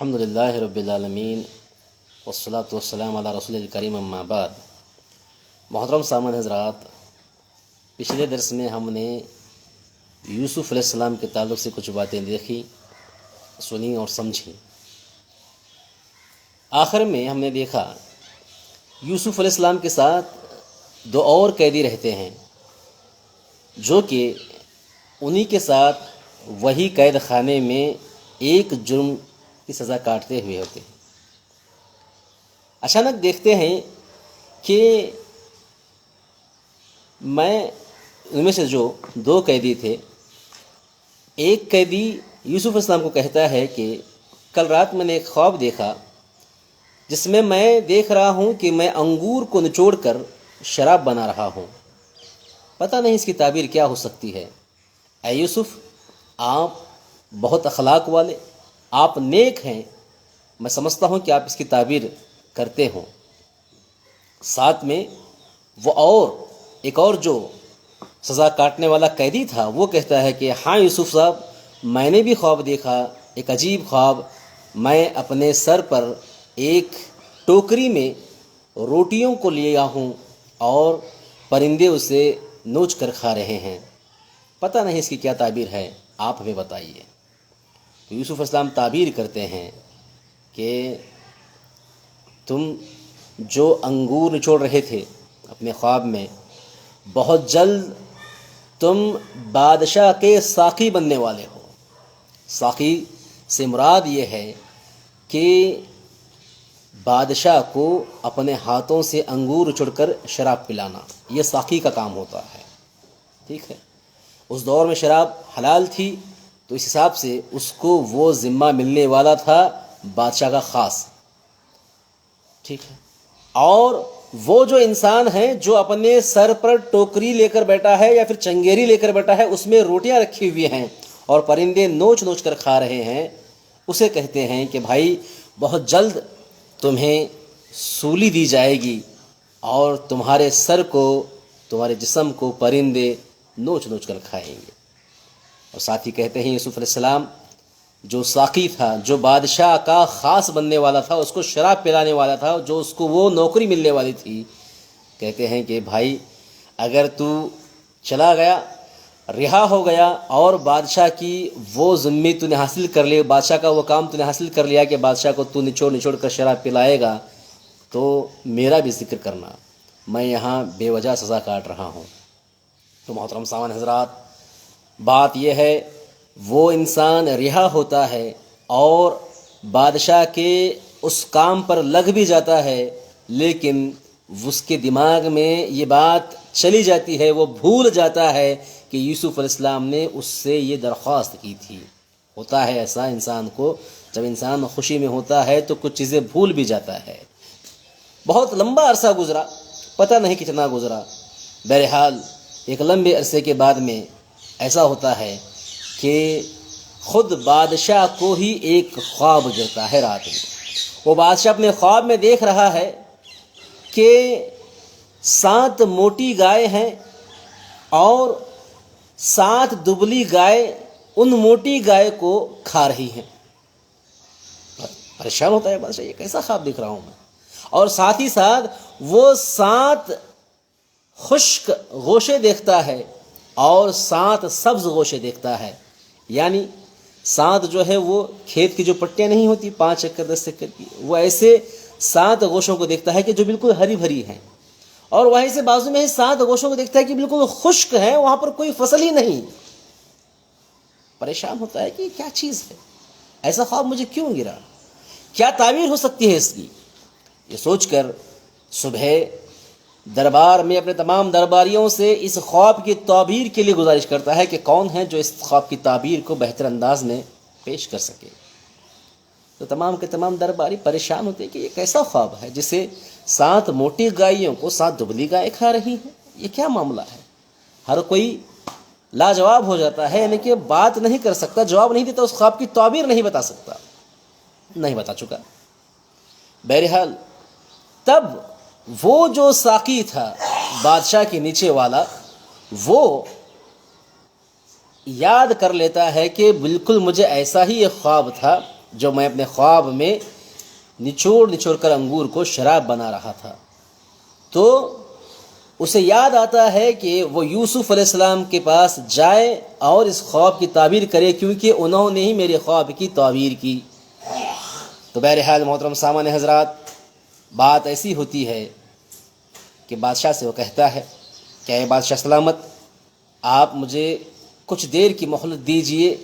الحمدللہ رب العالمین والصلاة والسلام علی رسول الکریم اما بعد۔ محترم سامعین حضرات، پچھلے درس میں ہم نے یوسف علیہ السلام کے تعلق سے کچھ باتیں دیکھی، سنی اور سمجھی۔ آخر میں ہم نے دیکھا یوسف علیہ السلام کے ساتھ دو اور قیدی رہتے ہیں جو کہ انہی کے ساتھ وہی قید خانے میں ایک جرم کی سزا کاٹتے ہوئے ہوتے ہیں۔ اچانک دیکھتے ہیں کہ ان میں سے جو دو قیدی تھے، ایک قیدی یوسف علیہ السلام کو کہتا ہے کہ کل رات میں نے ایک خواب دیکھا جس میں دیکھ رہا ہوں کہ میں انگور کو نچوڑ کر شراب بنا رہا ہوں، پتہ نہیں اس کی تعبیر کیا ہو سکتی ہے۔ اے یوسف، آپ بہت اخلاق والے، آپ نیک ہیں، میں سمجھتا ہوں کہ آپ اس کی تعبیر کرتے ہوں۔ ساتھ میں ایک اور جو سزا کاٹنے والا قیدی تھا وہ کہتا ہے کہ ہاں یوسف صاحب، میں نے بھی خواب دیکھا، ایک عجیب خواب۔ میں اپنے سر پر ایک ٹوکری میں روٹیوں کو لیا ہوں اور پرندے اسے نوچ کر کھا رہے ہیں، پتہ نہیں اس کی کیا تعبیر ہے، آپ ہمیں بتائیے۔ تو یوسف علیہ السلام تعبیر کرتے ہیں کہ تم جو انگور نچوڑ رہے تھے اپنے خواب میں، بہت جلد تم بادشاہ کے ساقی بننے والے ہو۔ ساقی سے مراد یہ ہے کہ بادشاہ کو اپنے ہاتھوں سے انگور اچڑ کر شراب پلانا، یہ ساقی کا کام ہوتا ہے، ٹھیک ہے۔ اس دور میں شراب حلال تھی، تو اس حساب سے اس کو وہ ذمہ ملنے والا تھا بادشاہ کا خاص، ٹھیک ہے۔ اور وہ جو انسان ہے جو اپنے سر پر ٹوکری لے کر بیٹھا ہے یا پھر چنگیری لے کر بیٹھا ہے، اس میں روٹیاں رکھی ہوئی ہیں اور پرندے نوچ نوچ کر کھا رہے ہیں، اسے کہتے ہیں کہ بھائی بہت جلد تمہیں سولی دی جائے گی اور تمہارے سر کو، تمہارے جسم کو پرندے نوچ نوچ کر کھائیں گے۔ اور ساتھ ہی کہتے ہیں یوسف علیہ السلام جو ساقی تھا، جو بادشاہ کا خاص بننے والا تھا، اس کو شراب پلانے والا تھا، جو اس کو وہ نوکری ملنے والی تھی، کہتے ہیں کہ بھائی اگر تو چلا گیا، رہا ہو گیا اور بادشاہ کی وہ ذمہ تو نے حاصل کر لی، بادشاہ کا وہ کام تو نے حاصل کر لیا کہ بادشاہ کو تو نچوڑ کر شراب پلائے گا، تو میرا بھی ذکر کرنا، میں یہاں بے وجہ سزا کاٹ رہا ہوں۔ تو محترم سامعین حضرات، بات یہ ہے وہ انسان رہا ہوتا ہے اور بادشاہ کے اس کام پر لگ بھی جاتا ہے، لیکن اس کے دماغ میں یہ بات چلی جاتی ہے، وہ بھول جاتا ہے کہ یوسف علیہ السلام نے اس سے یہ درخواست کی تھی۔ ہوتا ہے ایسا انسان کو، جب انسان خوشی میں ہوتا ہے تو کچھ چیزیں بھول بھی جاتا ہے۔ بہت لمبا عرصہ گزرا، پتہ نہیں کتنا گزرا، بہرحال ایک لمبے عرصے کے بعد میں ایسا ہوتا ہے کہ خود بادشاہ کو ہی ایک خواب گرتا ہے رات میں۔ وہ بادشاہ اپنے خواب میں دیکھ رہا ہے کہ 7 موٹی گائے ہیں اور 7 دبلی گائے ان موٹی گائے کو کھا رہی ہیں۔ پریشان ہوتا ہے بادشاہ، یہ کیسا خواب دیکھ رہا ہوں میں؟ اور ساتھ ہی ساتھ وہ 7 خشک گوشے دیکھتا ہے اور 7 سبز گوشے دیکھتا ہے، یعنی 7 جو ہے وہ کھیت کی جو پٹیاں نہیں ہوتی 5 ایکڑ 10 ایکڑ کی، وہ ایسے 7 گوشوں کو دیکھتا ہے کہ جو بالکل ہری بھری ہیں، اور وہیں سے بازو میں 7 گوشوں کو دیکھتا ہے کہ بالکل خشک ہیں، وہاں پر کوئی فصل ہی نہیں۔ پریشان ہوتا ہے کہ یہ کیا چیز ہے، ایسا خواب مجھے کیوں گرا، کیا تعبیر ہو سکتی ہے اس کی؟ یہ سوچ کر صبح دربار میں اپنے تمام درباریوں سے اس خواب کی تعبیر کے لیے گزارش کرتا ہے کہ کون ہے جو اس خواب کی تعبیر کو بہتر انداز میں پیش کر سکے۔ تو تمام کے تمام درباری پریشان ہوتے ہیں کہ یہ کیسا خواب ہے جسے 7 موٹی گائیوں کو 7 دبلی گائے کھا رہی ہیں، یہ کیا معاملہ ہے؟ ہر کوئی لاجواب ہو جاتا ہے، یعنی کہ بات نہیں کر سکتا، جواب نہیں دیتا، اس خواب کی تعبیر نہیں بتا سکتا، نہیں بتا چکا۔ بہرحال تب وہ جو ساقی تھا بادشاہ کے نیچے والا، وہ یاد کر لیتا ہے کہ بالکل مجھے ایسا ہی ایک خواب تھا جو میں اپنے خواب میں نچوڑ کر انگور کو شراب بنا رہا تھا، تو اسے یاد آتا ہے کہ وہ یوسف علیہ السلام کے پاس جائے اور اس خواب کی تعبیر کرے، کیونکہ انہوں نے ہی میرے خواب کی تعبیر کی۔ تو بہرحال محترم سامان حضرات، بات ایسی ہوتی ہے کہ بادشاہ سے وہ کہتا ہے کہ اے بادشاہ سلامت، آپ مجھے کچھ دیر کی مہلت دیجئے،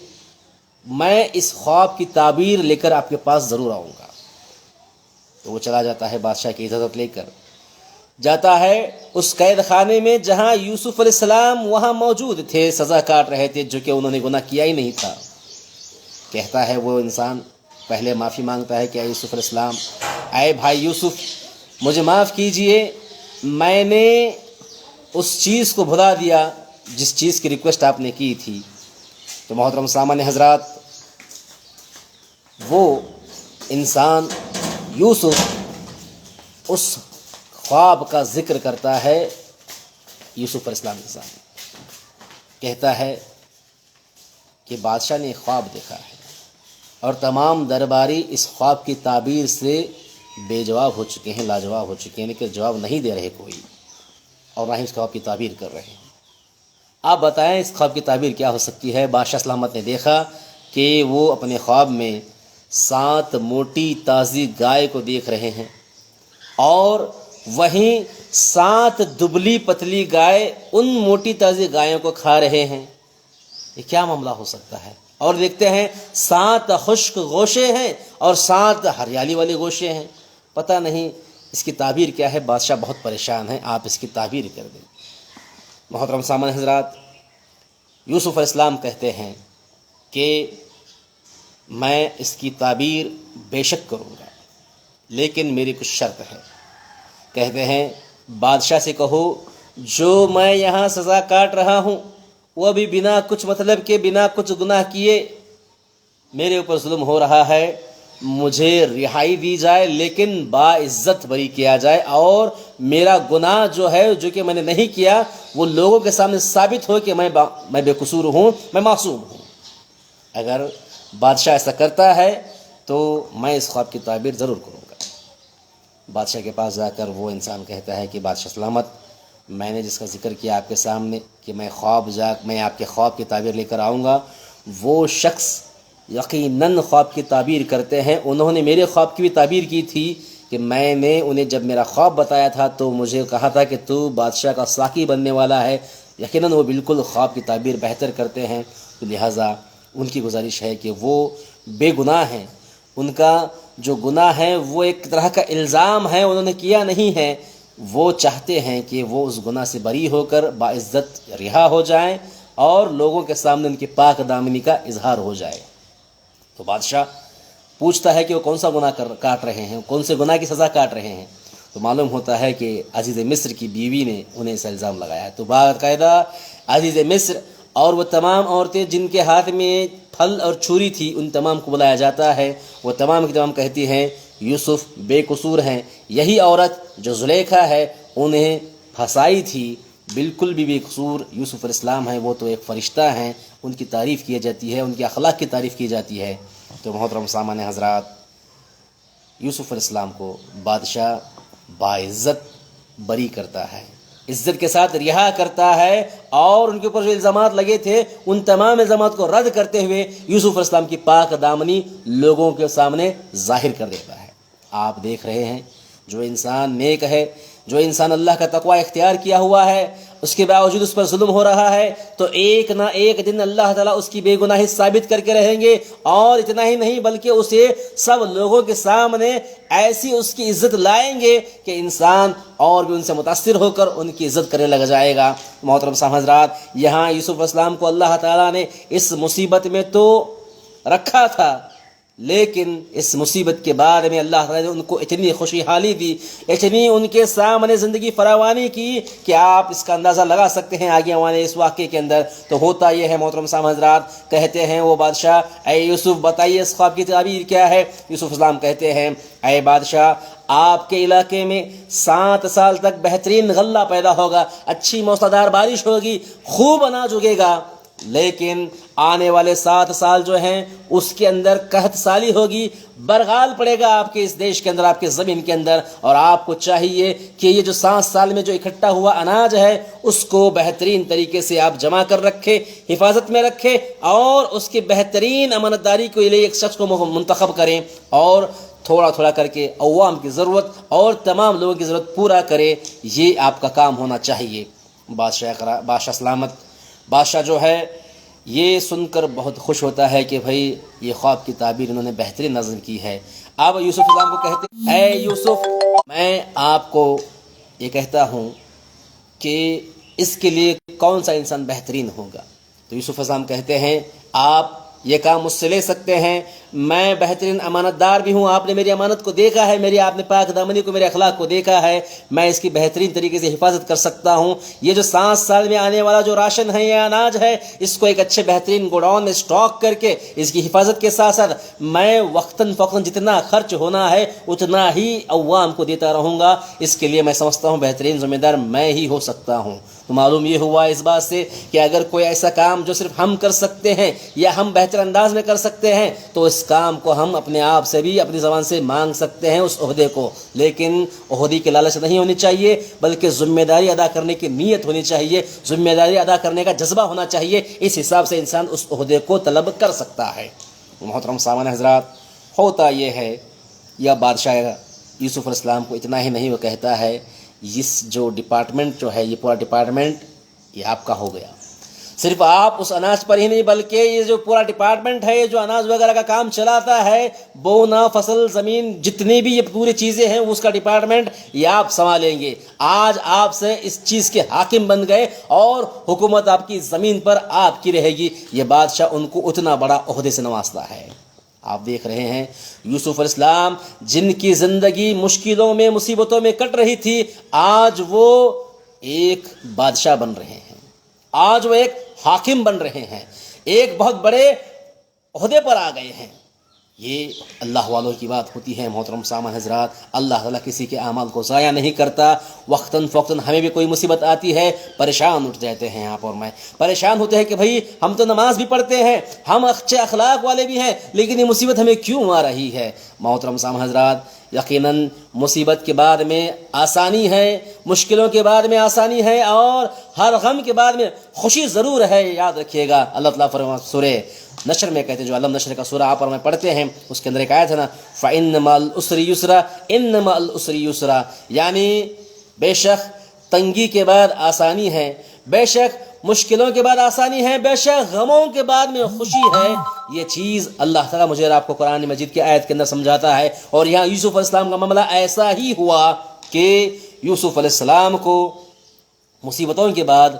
میں اس خواب کی تعبیر لے کر آپ کے پاس ضرور آؤں گا۔ تو وہ چلا جاتا ہے، بادشاہ کی اجازت لے کر جاتا ہے اس قید خانے میں جہاں یوسف علیہ السلام وہاں موجود تھے، سزا کاٹ رہے تھے، جو کہ انہوں نے گناہ کیا ہی نہیں تھا۔ کہتا ہے وہ انسان، پہلے معافی مانگتا ہے کہ اے یوسف علیہ السلام، اے بھائی یوسف، مجھے معاف کیجئے، میں نے اس چیز کو بھلا دیا جس چیز کی ریکویسٹ آپ نے کی تھی۔ تو محترم سامان حضرات، وہ انسان یوسف اس خواب کا ذکر کرتا ہے یوسف علیہ السلام کے سامنے، کہتا ہے کہ بادشاہ نے ایک خواب دیکھا ہے اور تمام درباری اس خواب کی تعبیر سے بے جواب ہو چکے ہیں، لاجواب ہو چکے ہیں، لیکن جواب نہیں دے رہے کوئی، اور نہ ہی اس خواب کی تعبیر کر رہے ہیں۔ آپ بتائیں اس خواب کی تعبیر کیا ہو سکتی ہے؟ بادشاہ سلامت نے دیکھا کہ وہ اپنے خواب میں 7 موٹی تازی گائے کو دیکھ رہے ہیں، اور وہیں 7 دبلی پتلی گائے ان موٹی تازی گایوں کو کھا رہے ہیں۔ یہ کیا معاملہ ہو سکتا ہے؟ اور دیکھتے ہیں 7 خشک گوشے ہیں اور 7 ہریالی والے گوشے ہیں، پتہ نہیں اس کی تعبیر کیا ہے۔ بادشاہ بہت پریشان ہے، آپ اس کی تعبیر کر دیں۔ محترم سامان حضرات، یوسف علیہ السلام کہتے ہیں کہ میں اس کی تعبیر بے شک کروں گا، لیکن میری کچھ شرط ہے۔ کہتے ہیں بادشاہ سے کہو جو میں یہاں سزا کاٹ رہا ہوں وہ بھی بنا کچھ مطلب کے، بنا کچھ گناہ کیے میرے اوپر ظلم ہو رہا ہے، مجھے رہائی دی جائے، لیکن باعزت بری کیا جائے، اور میرا گناہ جو ہے، جو کہ میں نے نہیں کیا، وہ لوگوں کے سامنے ثابت ہو کہ میں بے قصور ہوں، میں معصوم ہوں۔ اگر بادشاہ ایسا کرتا ہے تو میں اس خواب کی تعبیر ضرور کروں گا۔ بادشاہ کے پاس جا کر وہ انسان کہتا ہے کہ بادشاہ سلامت، میں نے جس کا ذکر کیا آپ کے سامنے کہ میں آپ کے خواب کی تعبیر لے کر آؤں گا، وہ شخص یقیناً خواب کی تعبیر کرتے ہیں۔ انہوں نے میرے خواب کی بھی تعبیر کی تھی کہ میں نے انہیں جب میرا خواب بتایا تھا تو مجھے کہا تھا کہ تو بادشاہ کا ساقی بننے والا ہے۔ یقیناً وہ بالکل خواب کی تعبیر بہتر کرتے ہیں، تو لہٰذا ان کی گزارش ہے کہ وہ بے گناہ ہیں، ان کا جو گناہ ہے وہ ایک طرح کا الزام ہے، انہوں نے کیا نہیں ہے، وہ چاہتے ہیں کہ وہ اس گناہ سے بری ہو کر باعزت رہا ہو جائیں اور لوگوں کے سامنے ان کی پاک دامنی کا اظہار ہو جائے۔ تو بادشاہ پوچھتا ہے کہ وہ کون سا گناہ کاٹ رہے ہیں، کون سے گناہ کی سزا کاٹ رہے ہیں؟ تو معلوم ہوتا ہے کہ عزیز مصر کی بیوی نے انہیں اس الزام لگایا ہے۔ تو باقاعدہ عزیز مصر اور وہ تمام عورتیں جن کے ہاتھ میں پھل اور چھری تھی، ان تمام کو بلایا جاتا ہے۔ وہ تمام کی تمام کہتی ہیں یوسف بے قصور ہیں، یہی عورت جو زلیخا ہے انہیں پھنسائی تھی، بالکل بھی بے قصور یوسف علیہ السلام ہیں، وہ تو ایک فرشتہ ہیں، ان کی تعریف کی جاتی ہے، ان کے اخلاق کی تعریف کی جاتی ہے۔ تو محترم سامان حضرات، یوسف علیہ السلام کو بادشاہ باعزت بری کرتا ہے، عزت کے ساتھ رہا کرتا ہے، اور ان کے اوپر جو الزامات لگے تھے ان تمام الزامات کو رد کرتے ہوئے یوسف علیہ السلام کی پاک دامنی لوگوں کے سامنے ظاہر کر دیتا ہے۔ آپ دیکھ رہے ہیں جو انسان نیک ہے، جو انسان اللہ کا تقوی اختیار کیا ہوا ہے، اس کے باوجود اس پر ظلم ہو رہا ہے، تو ایک نہ ایک دن اللہ تعالیٰ اس کی بے گناہی ثابت کر کے رہیں گے، اور اتنا ہی نہیں بلکہ اسے سب لوگوں کے سامنے ایسی اس کی عزت لائیں گے کہ انسان اور بھی ان سے متاثر ہو کر ان کی عزت کرنے لگ جائے گا۔ محترم صاحب حضرات، یہاں یوسف علیہ السلام کو اللہ تعالیٰ نے اس مصیبت میں تو رکھا تھا، لیکن اس مصیبت کے بعد میں اللہ تعالیٰ نے ان کو اتنی خوشحالی دی، اتنی ان کے سامنے زندگی فراوانی کی کہ آپ اس کا اندازہ لگا سکتے ہیں آگے ہمارے اس واقعے کے اندر۔ تو ہوتا یہ ہے محترم صاحب حضرات، کہتے ہیں وہ بادشاہ اے یوسف بتائیے اس خواب کی تعبیر کیا ہے؟ یوسف اسلام کہتے ہیں اے بادشاہ، آپ کے علاقے میں 7 سال تک بہترین غلہ پیدا ہوگا، اچھی موسلادھار بارش ہوگی، خوب اناج اگے گا، لیکن آنے والے 7 سال جو ہیں اس کے اندر قحط سالی ہوگی، برغال پڑے گا آپ کے اس دیش کے اندر، آپ کے زمین کے اندر، اور آپ کو چاہیے کہ یہ جو 7 سال میں جو اکٹھا ہوا اناج ہے اس کو بہترین طریقے سے آپ جمع کر رکھیں، حفاظت میں رکھیں، اور اس کی بہترین امانت داری کے لیے ایک شخص کو منتخب کریں، اور تھوڑا تھوڑا کر کے عوام کی ضرورت اور تمام لوگوں کی ضرورت پورا کرے، یہ آپ کا کام ہونا چاہیے۔ بادشاہ سلامت بادشاہ جو ہے یہ سن کر بہت خوش ہوتا ہے کہ بھائی یہ خواب کی تعبیر انہوں نے بہترین نظم کی ہے۔ اب یوسف اسلام کو کہتے اے یوسف، میں آپ کو یہ کہتا ہوں کہ اس کے لیے کون سا انسان بہترین ہوگا؟ تو یوسف اسلام کہتے ہیں آپ یہ کام مجھ سے لے سکتے ہیں، میں بہترین امانت دار بھی ہوں، آپ نے میری امانت کو دیکھا ہے، میری آپ نے پاک دامنی کو، میرے اخلاق کو دیکھا ہے، میں اس کی بہترین طریقے سے حفاظت کر سکتا ہوں۔ یہ جو 7 سال میں آنے والا جو راشن ہے یا اناج ہے، اس کو ایک اچھے بہترین گوڈاؤن میں اسٹاک کر کے اس کی حفاظت کے ساتھ ساتھ میں وقتاً فوقتاً جتنا خرچ ہونا ہے اتنا ہی عوام کو دیتا رہوں گا۔ اس کے لیے میں سمجھتا ہوں بہترین ذمہ دار میں ہی ہو سکتا ہوں۔ تو معلوم یہ ہوا اس بات سے کہ اگر کوئی ایسا کام جو صرف ہم کر سکتے ہیں یا ہم بہتر انداز میں کر سکتے ہیں تو اس کام کو ہم اپنے آپ سے بھی اپنی زبان سے مانگ سکتے ہیں اس عہدے کو، لیکن عہدے کی لالچ نہیں ہونی چاہیے، بلکہ ذمہ داری ادا کرنے کی نیت ہونی چاہیے، ذمہ داری ادا کرنے کا جذبہ ہونا چاہیے۔ اس حساب سے انسان اس عہدے کو طلب کر سکتا ہے۔ محترم سامعین حضرات، ہوتا یہ ہے یا بادشاہ یوسف علیہ السلام کو اتنا ہی نہیں، وہ کہتا ہے اس جو ڈپارٹمنٹ جو ہے یہ پورا ڈپارٹمنٹ یہ آپ کا ہو گیا۔ صرف آپ اس اناج پر ہی نہیں بلکہ یہ جو پورا ڈپارٹمنٹ ہے، یہ جو اناج وغیرہ کا کام چلاتا ہے، بونا، فصل، زمین، جتنی بھی یہ پوری چیزیں ہیں اس کا ڈپارٹمنٹ یہ آپ سنبھالیں گے۔ آج آپ سے اس چیز کے حاکم بن گئے اور حکومت آپ کی زمین پر آپ کی رہے گی۔ یہ بادشاہ ان کو اتنا بڑا عہدے سے نوازتا ہے۔ آپ دیکھ رہے ہیں یوسف علیہ السلام جن کی زندگی مشکلوں میں، مصیبتوں میں کٹ رہی تھی، آج وہ ایک بادشاہ بن رہے ہیں، آج وہ ایک حاکم بن رہے ہیں، ایک بہت بڑے عہدے پر آ گئے ہیں۔ یہ اللہ والوں کی بات ہوتی ہے۔ محترم سامعین حضرات، اللہ تعالیٰ کسی کے اعمال کو ضائع نہیں کرتا۔ وقتاً فوقتاً ہمیں بھی کوئی مصیبت آتی ہے، پریشان اٹھ جاتے ہیں، آپ اور میں پریشان ہوتے ہیں کہ بھائی ہم تو نماز بھی پڑھتے ہیں، ہم اچھے اخلاق والے بھی ہیں، لیکن یہ مصیبت ہمیں کیوں آ رہی ہے؟ محترم سامعین حضرات، یقیناً مصیبت کے بعد میں آسانی ہے، مشکلوں کے بعد میں آسانی ہے، اور ہر غم کے بعد میں خوشی ضرور ہے۔ یاد رکھیے گا اللہ تعالیٰ فرماتا سورہ نشر میں کہتے ہیں، جو علم نشر کا سورہ آپ اور میں پڑھتے ہیں، اس کے اندر ایک آیت ہے نا، فَإِنَّ مَعَ الْعُسْرِ يُسْرًا إِنَّ مَعَ الْعُسْرِ يُسْرًا، یعنی بے شک تنگی کے بعد آسانی ہے، بے شک مشکلوں کے بعد آسانی ہے، بے شک غموں کے بعد میں خوشی ہے۔ یہ چیز اللہ تعالیٰ مجھے اور آپ کو قرآن مجید کی آیت کے اندر سمجھاتا ہے۔ اور یہاں یوسف علیہ السلام کا معاملہ ایسا ہی ہوا کہ یوسف علیہ السلام کو مصیبتوں کے بعد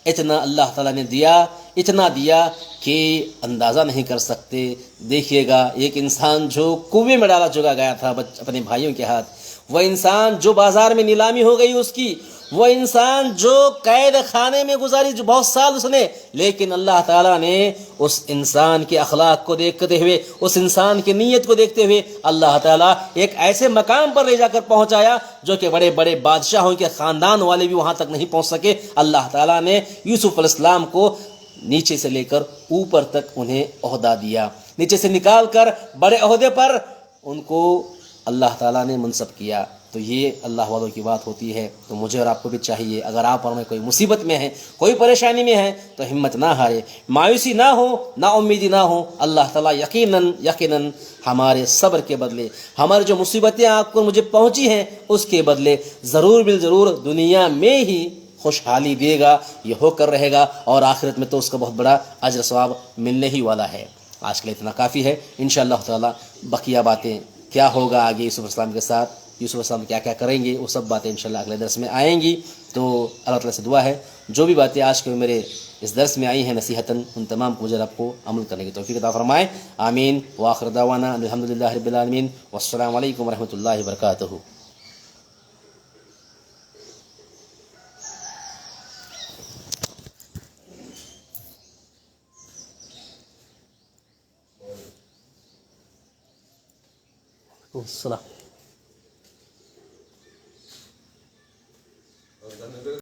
اتنا اللہ تعالیٰ نے دیا، اتنا دیا کہ اندازہ نہیں کر سکتے۔ دیکھیے گا ایک انسان جو کنویں میں ڈالا چکا گیا تھا اپنے بھائیوں کے ہاتھ، وہ انسان جو بازار میں نیلامی ہو گئی اس کی، وہ انسان جو قید خانے میں گزاری جو بہت سال اس نے، لیکن اللہ تعالیٰ نے اس انسان کے اخلاق کو دیکھتے ہوئے، اس انسان کی نیت کو دیکھتے ہوئے اللہ تعالیٰ ایک ایسے مقام پر لے جا کر پہنچایا جو کہ بڑے بڑے بادشاہوں کے خاندان والے بھی وہاں تک نہیں پہنچ سکے۔ اللہ تعالیٰ نے یوسف علیہ السلام کو نیچے سے لے کر اوپر تک انہیں عہدہ دیا، نیچے سے نکال کر بڑے عہدے پر ان کو اللہ تعالیٰ نے منصب کیا۔ تو یہ اللہ والوں کی بات ہوتی ہے۔ تو مجھے اور آپ کو بھی چاہیے، اگر آپ اور میں کوئی مصیبت میں ہیں، کوئی پریشانی میں ہیں، تو ہمت نہ ہارے، مایوسی نہ ہو، نا امیدی نہ ہو۔ اللہ تعالیٰ یقیناً ہمارے صبر کے بدلے، ہماری جو مصیبتیں آپ کو مجھے پہنچی ہیں اس کے بدلے ضرور بالضرور دنیا میں ہی خوشحالی دے گا، یہ ہو کر رہے گا، اور آخرت میں تو اس کا بہت بڑا اجر ثواب ملنے ہی والا ہے۔ آج کے لیے اتنا کافی ہے۔ انشاءاللہ تعالیٰ بقیہ باتیں کیا ہوگا آگے یوسف علیہ السلام کے ساتھ، یوسف علیہ السلام کیا کیا کریں گے، وہ سب باتیں انشاءاللہ اگلے درس میں آئیں گی۔ تو اللہ تعالیٰ سے دعا ہے جو بھی باتیں آج کے میرے اس درس میں آئی ہیں نصیحتاً، ان تمام کو مجھے آپ کو عمل کرنے کی توفیق عطا فرمائے۔ آمین وآخر دعوانا الحمدللہ رب العالمین، والسلام علیکم ورحمۃ اللہ وبرکاتہ۔ السلام